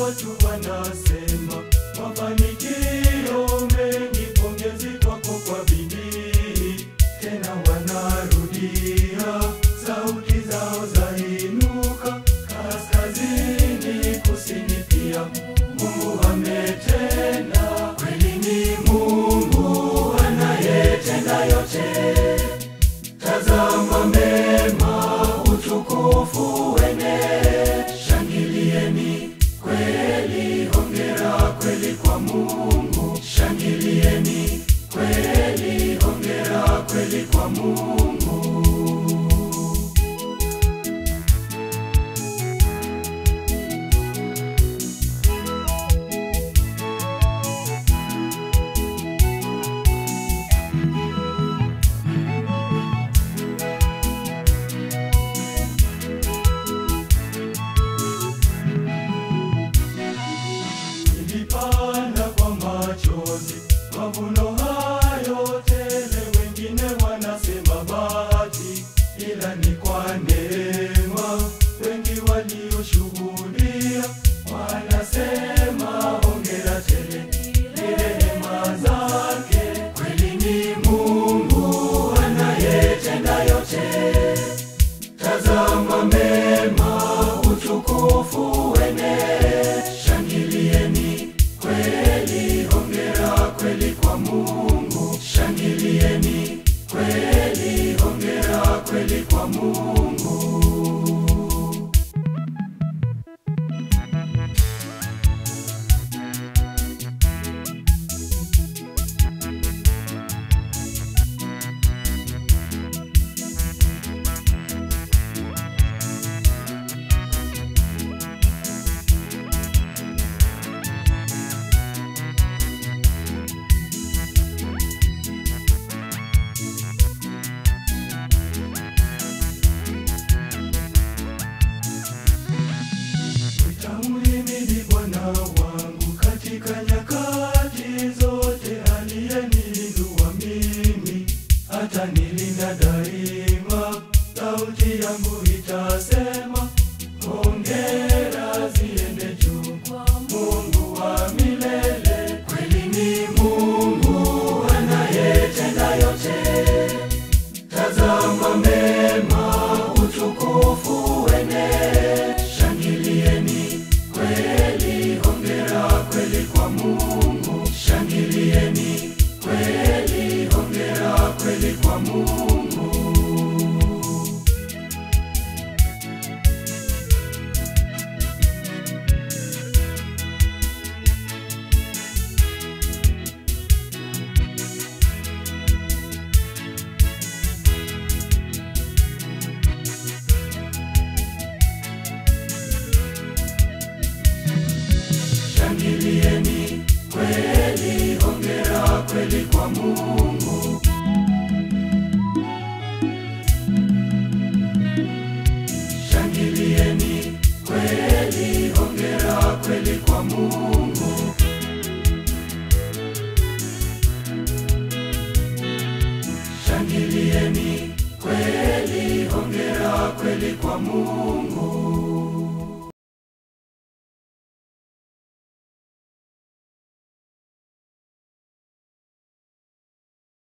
Watu wanasema mafanikio mengi, pongezi kwako kwa bidii. Tena wanarudia sauti zao zainuka, kaskazini kusini pia. Mungu ametenda, kweli ni Mungu anayetenda yote. Tazama mema, utukufu wene, shangilieni kweli, hongera kweli kwa Mungu. Shangilieni kweli, hongera kweli kwa Mungu. Nilipanda kwa machozi, mavuno hayo tele. Wengine wanasema bahati, ila ni kwa neema. Wengi walioshuhudia wanasema hongera tele, ni rehema zake. Kweli ni Mungu anayetenda yote. Tazama mema, utukufu wene, shangilieni kweli, hongera kweli kwa Mungu. Shangilieni kweli, hongera kweli kwa Mungu. Nitamhimidi Bwana wangu katika nyakati zote. Aliyeniinua mimi, atanilinda daima. Sauti yangu itasema hongera ziende juu kwa Mungu wa milele. Kweli ni Mungu anayetenda yote. Tazama mema, utukufu wene, shangilieni kweli, hongera kweli kwa Mungu. Shangilieni kweli, hongera kweli kwa Mungu. Shangilieni kweli, hongera kweli kwa Mungu. Shangilieni kweli, hongera kweli kwa Mungu. Shangilieni kweli, hongera kweli kwa Mungu.